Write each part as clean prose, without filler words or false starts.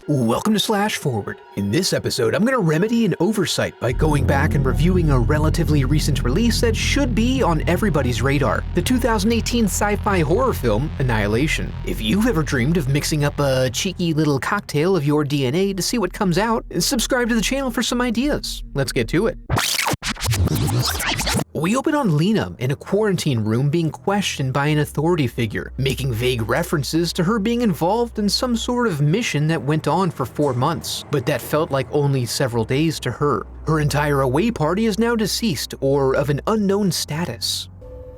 Welcome to Slash Forward. In this episode, I'm going to remedy an oversight by going back and reviewing a relatively recent release that should be on everybody's radar, the 2018 sci-fi horror film, Annihilation. If you've ever dreamed of mixing up a cheeky little cocktail of your DNA to see what comes out, subscribe to the channel for some ideas. Let's get to it. We open on Lena in a quarantine room being questioned by an authority figure, making vague references to her being involved in some sort of mission that went on for 4 months, but that felt like only several days to her. Her entire away party is now deceased or of an unknown status.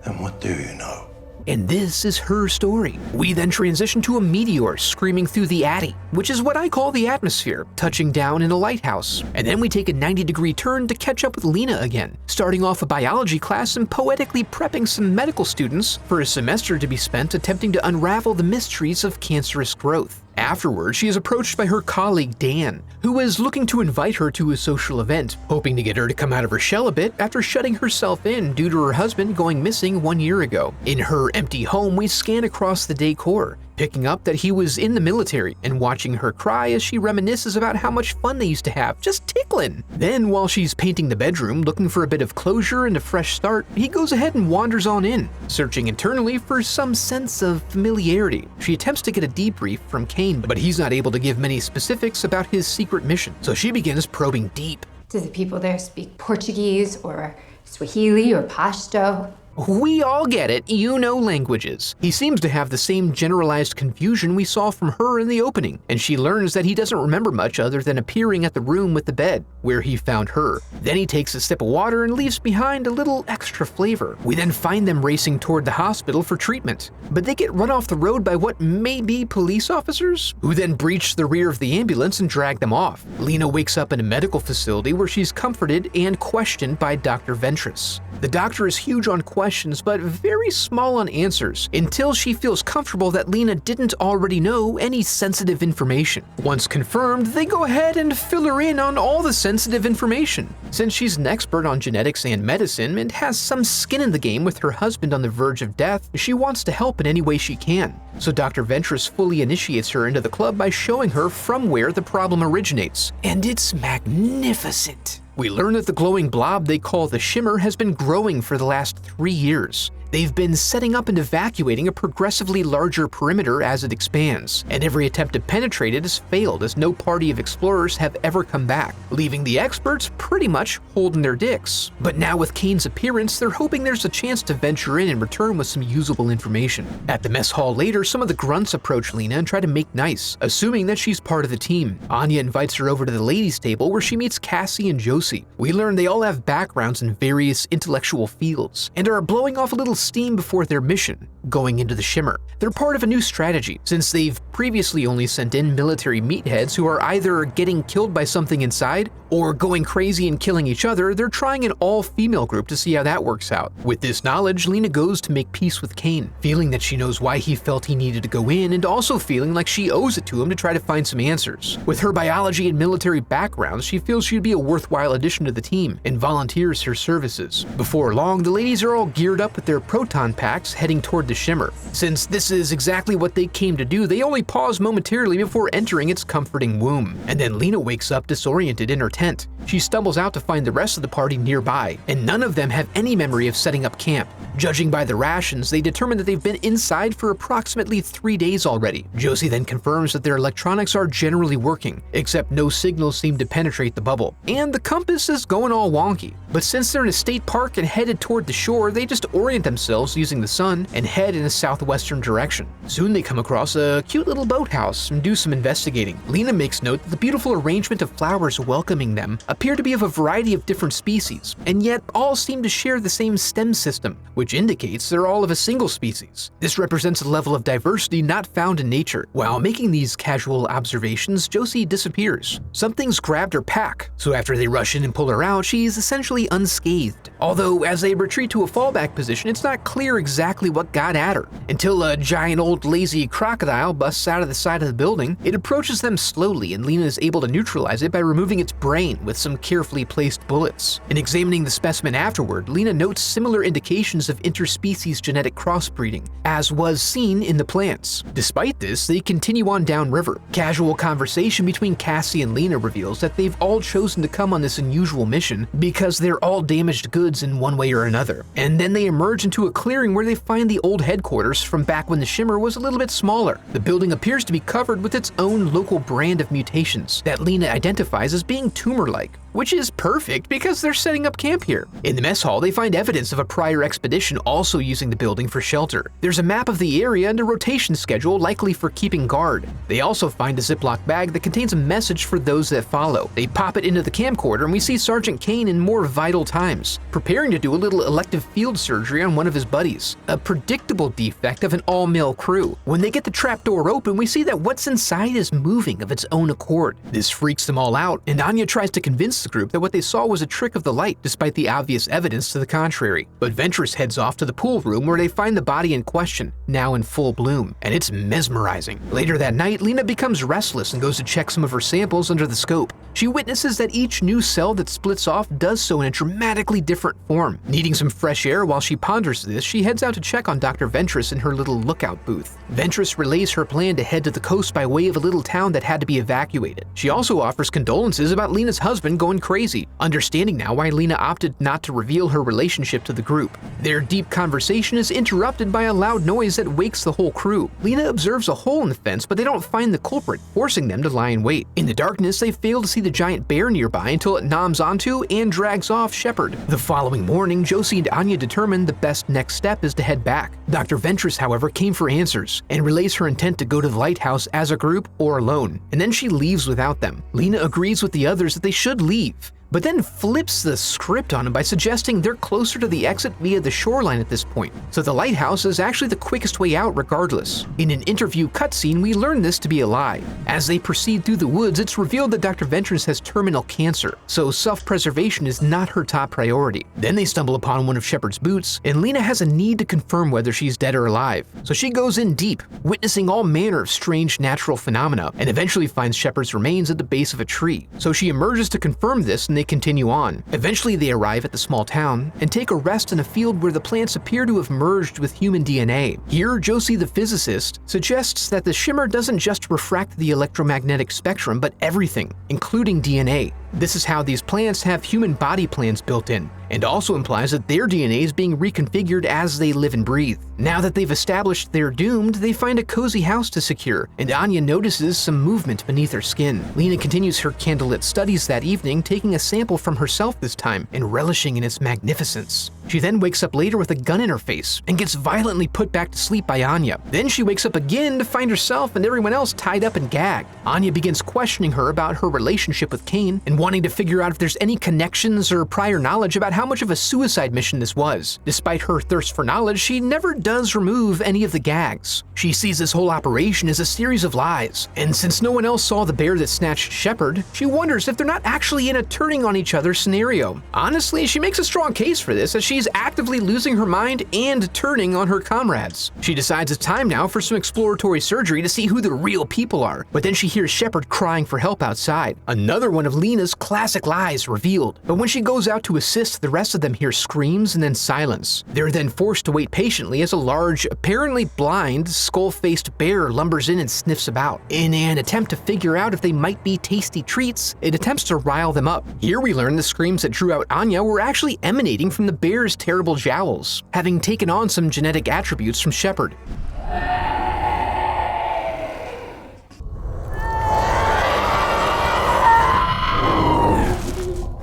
And what do you know? And this is her story. We then transition to a meteor screaming through the Addy, which is what I call the atmosphere, touching down in a lighthouse. And then we take a 90-degree turn to catch up with Lena again, starting off a biology class and poetically prepping some medical students for a semester to be spent attempting to unravel the mysteries of cancerous growth. Afterwards, she is approached by her colleague Dan, who is looking to invite her to a social event, hoping to get her to come out of her shell a bit after shutting herself in due to her husband going missing 1 year ago. In her empty home, we scan across the decor, picking up that he was in the military and watching her cry as she reminisces about how much fun they used to have, just tickling. Then, while she's painting the bedroom, looking for a bit of closure and a fresh start, he goes ahead and wanders on in, searching internally for some sense of familiarity. She attempts to get a debrief from Kane, but he's not able to give many specifics about his secret mission, so she begins probing deep. Do the people there speak Portuguese or Swahili or Pashto? We all get it, you know languages. He seems to have the same generalized confusion we saw from her in the opening, and she learns that he doesn't remember much other than appearing at the room with the bed, where he found her. Then he takes a sip of water and leaves behind a little extra flavor. We then find them racing toward the hospital for treatment, but they get run off the road by what may be police officers, who then breach the rear of the ambulance and drag them off. Lena wakes up in a medical facility where she's comforted and questioned by Dr. Ventress. The doctor is huge on questions but very small on answers, until she feels comfortable that Lena didn't already know any sensitive information. Once confirmed, they go ahead and fill her in on all the sensitive information. Since she's an expert on genetics and medicine and has some skin in the game with her husband on the verge of death, she wants to help in any way she can. So Dr. Ventress fully initiates her into the club by showing her from where the problem originates. And it's magnificent. We learn that the glowing blob they call the Shimmer has been growing for the last 3 years. They've been setting up and evacuating a progressively larger perimeter as it expands, and every attempt to penetrate it has failed as no party of explorers have ever come back, leaving the experts pretty much holding their dicks. But now with Kane's appearance, they're hoping there's a chance to venture in and return with some usable information. At the mess hall later, some of the grunts approach Lena and try to make nice, assuming that she's part of the team. Anya invites her over to the ladies' table where she meets Cassie and Josie. We learn they all have backgrounds in various intellectual fields, and are blowing off a little steam before their mission, going into the Shimmer. They're part of a new strategy, since they've previously only sent in military meatheads who are either getting killed by something inside, or going crazy and killing each other. They're trying an all-female group to see how that works out. With this knowledge, Lena goes to make peace with Kane, feeling that she knows why he felt he needed to go in, and also feeling like she owes it to him to try to find some answers. With her biology and military background, she feels she'd be a worthwhile addition to the team, and volunteers her services. Before long, the ladies are all geared up with their proton packs heading toward the Shimmer. Since this is exactly what they came to do, they only pause momentarily before entering its comforting womb. And then Lena wakes up disoriented in her tent. She stumbles out to find the rest of the party nearby, and none of them have any memory of setting up camp. Judging by the rations, they determine that they've been inside for approximately 3 days already. Josie then confirms that their electronics are generally working, except no signals seem to penetrate the bubble, and the compass is going all wonky. But since they're in a state park and headed toward the shore, they just orient themselves using the sun and head in a southwestern direction. Soon they come across a cute little boathouse and do some investigating. Lena makes note that the beautiful arrangement of flowers welcoming them appear to be of a variety of different species, and yet all seem to share the same stem system, which indicates they're all of a single species. This represents a level of diversity not found in nature. While making these casual observations, Josie disappears. Something's grabbed her pack, so after they rush rush in and pull her out, she's essentially unscathed. Although, as they retreat to a fallback position, it's not clear exactly what got at her, until a giant old lazy crocodile busts out of the side of the building. It approaches them slowly, and Lena is able to neutralize it by removing its brain with some carefully placed bullets. In examining the specimen afterward, Lena notes similar indications of interspecies genetic crossbreeding, as was seen in the plants. Despite this, they continue on downriver. Casual conversation between Cassie and Lena reveals that they've all chosen to come on this unusual mission because they're all damaged goods in one way or another. And then they emerge into a clearing where they find the old headquarters from back when the Shimmer was a little bit smaller. The building appears to be covered with its own local brand of mutations that Lena identifies as being tumor-like, which is perfect because they're setting up camp here. In the mess hall, they find evidence of a prior expedition also using the building for shelter. There's a map of the area and a rotation schedule likely for keeping guard. They also find a Ziploc bag that contains a message for those that follow. They pop it into the camcorder and we see Sergeant Kane in more vital times, preparing to do a little elective field surgery on one of his buddies, a predictable defect of an all-male crew. When they get the trapdoor open, we see that what's inside is moving of its own accord. This freaks them all out, and Anya tries to convince the group that what they saw was a trick of the light, despite the obvious evidence to the contrary. But Ventress heads off to the pool room where they find the body in question, now in full bloom, and it's mesmerizing. Later that night, Lena becomes restless and goes to check some of her samples under the scope. She witnesses that each new cell that splits off does so in a dramatically different form. Needing some fresh air while she ponders this, she heads out to check on Dr. Ventress in her little lookout booth. Ventress relays her plan to head to the coast by way of a little town that had to be evacuated. She also offers condolences about Lena's husband going crazy, understanding now why Lena opted not to reveal her relationship to the group. Their deep conversation is interrupted by a loud noise that wakes the whole crew. Lena observes a hole in the fence, but they don't find the culprit, forcing them to lie in wait. In the darkness, they fail to see the giant bear nearby until it noms onto and drags off Shepard. The following morning, Josie and Anya determine the best next step is to head back. Dr. Ventress, however, came for answers and relays her intent to go to the lighthouse as a group or alone, and then she leaves without them. Lena agrees with the others that they should leave, but then flips the script on him by suggesting they're closer to the exit via the shoreline at this point, so the lighthouse is actually the quickest way out regardless. In an interview cutscene, we learn this to be a lie. As they proceed through the woods, it's revealed that Dr. Ventress has terminal cancer, so self-preservation is not her top priority. Then they stumble upon one of Shepard's boots, and Lena has a need to confirm whether she's dead or alive, so she goes in deep, witnessing all manner of strange natural phenomena, and eventually finds Shepard's remains at the base of a tree. So she emerges to confirm this, and they continue on. Eventually they arrive at the small town and take a rest in a field where the plants appear to have merged with human DNA. Here, Josie the physicist suggests that the Shimmer doesn't just refract the electromagnetic spectrum, but everything, including DNA. This is how these plants have human body plans built in, and also implies that their DNA is being reconfigured as they live and breathe. Now that they've established they're doomed, they find a cozy house to secure, and Anya notices some movement beneath her skin. Lena continues her candlelit studies that evening, taking a sample from herself this time and relishing in its magnificence. She then wakes up later with a gun in her face and gets violently put back to sleep by Anya. Then she wakes up again to find herself and everyone else tied up and gagged. Anya begins questioning her about her relationship with Kane and wanting to figure out if there's any connections or prior knowledge about how much of a suicide mission this was. Despite her thirst for knowledge, she never does remove any of the gags. She sees this whole operation as a series of lies, and since no one else saw the bear that snatched Shepard, she wonders if they're not actually in a turning on each other scenario. Honestly, she makes a strong case for this, as she's actively losing her mind and turning on her comrades. She decides it's time now for some exploratory surgery to see who the real people are, but then she hears Shepard crying for help outside. Another one of Lena's classic lies revealed, but when she goes out to assist, the rest of them hear screams and then silence. They're then forced to wait patiently as a large, apparently blind, skull-faced bear lumbers in and sniffs about. In an attempt to figure out if they might be tasty treats, it attempts to rile them up. Here we learn the screams that drew out Anya were actually emanating from the bear's terrible jowls, having taken on some genetic attributes from Shepard.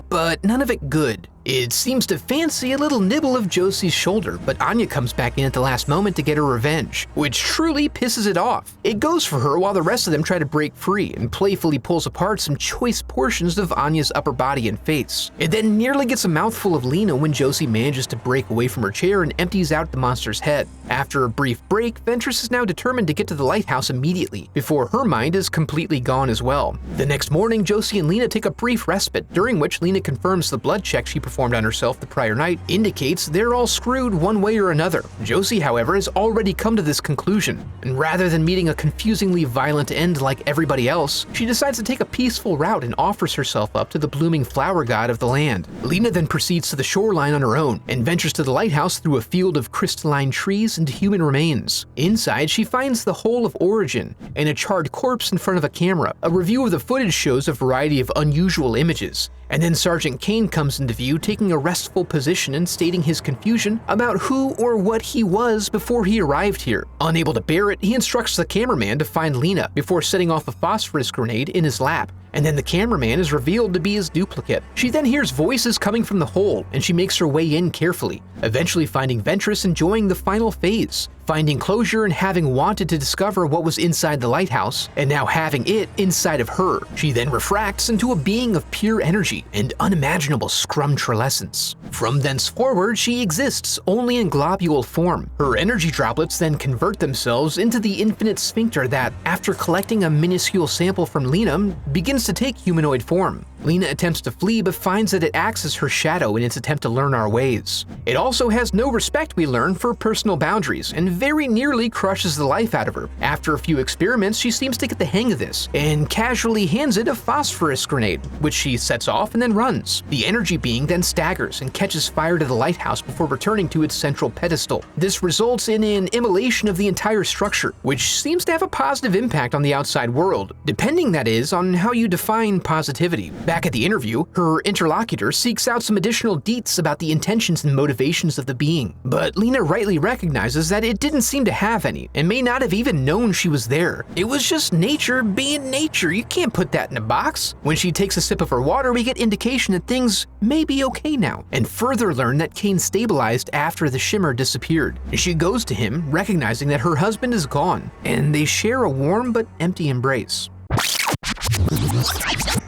But none of it good. It seems to fancy a little nibble of Josie's shoulder, but Anya comes back in at the last moment to get her revenge, which truly pisses it off. It goes for her while the rest of them try to break free and playfully pulls apart some choice portions of Anya's upper body and face. It then nearly gets a mouthful of Lena when Josie manages to break away from her chair and empties out the monster's head. After a brief break, Ventress is now determined to get to the lighthouse immediately, before her mind is completely gone as well. The next morning, Josie and Lena take a brief respite, during which Lena confirms the blood check she performed on herself the prior night indicates they're all screwed one way or another. Josie, however, has already come to this conclusion, and rather than meeting a confusingly violent end like everybody else, she decides to take a peaceful route and offers herself up to the blooming flower god of the land. Lena then proceeds to the shoreline on her own and ventures to the lighthouse through a field of crystalline trees and human remains. Inside, she finds the Hole of Origin and a charred corpse in front of a camera. A review of the footage shows a variety of unusual images, and then Sergeant Kane comes into view taking a restful position and stating his confusion about who or what he was before he arrived here. Unable to bear it, he instructs the cameraman to find Lena before setting off a phosphorus grenade in his lap, and then the cameraman is revealed to be his duplicate. She then hears voices coming from the hole, and she makes her way in carefully, eventually finding Ventress enjoying the final phase, finding closure and having wanted to discover what was inside the lighthouse, and now having it inside of her. She then refracts into a being of pure energy and unimaginable scrumtralescence. From thenceforward, she exists only in globule form. Her energy droplets then convert themselves into the infinite sphincter that, after collecting a minuscule sample from Lena, begins to take humanoid form. Lena attempts to flee but finds that it acts as her shadow in its attempt to learn our ways. It also has no respect, we learn, for personal boundaries and very nearly crushes the life out of her. After a few experiments, she seems to get the hang of this and casually hands it a phosphorus grenade, which she sets off and then runs. The energy being then staggers and catches fire to the lighthouse before returning to its central pedestal. This results in an immolation of the entire structure, which seems to have a positive impact on the outside world, depending, that is, on how you define positivity. Back at the interview, her interlocutor seeks out some additional deets about the intentions and motivations of the being, but Lena rightly recognizes that it didn't seem to have any, and may not have even known she was there. It was just nature being nature. You can't put that in a box. When she takes a sip of her water, we get indication that things may be okay now, and further learn that Kane stabilized after the shimmer disappeared. She goes to him, recognizing that her husband is gone, and they share a warm but empty embrace.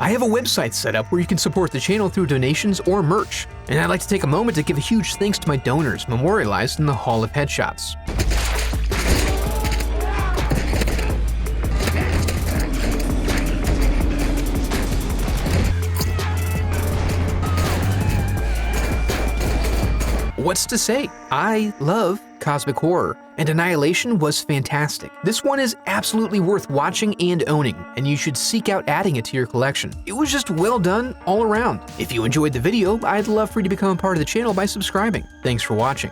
I have a website set up where you can support the channel through donations or merch, and I'd like to take a moment to give a huge thanks to my donors memorialized in the Hall of Headshots. What's to say? I love cosmic horror, and Annihilation was fantastic. This one is absolutely worth watching and owning, and you should seek out adding it to your collection. It was just well done all around. If you enjoyed the video, I'd love for you to become a part of the channel by subscribing. Thanks for watching.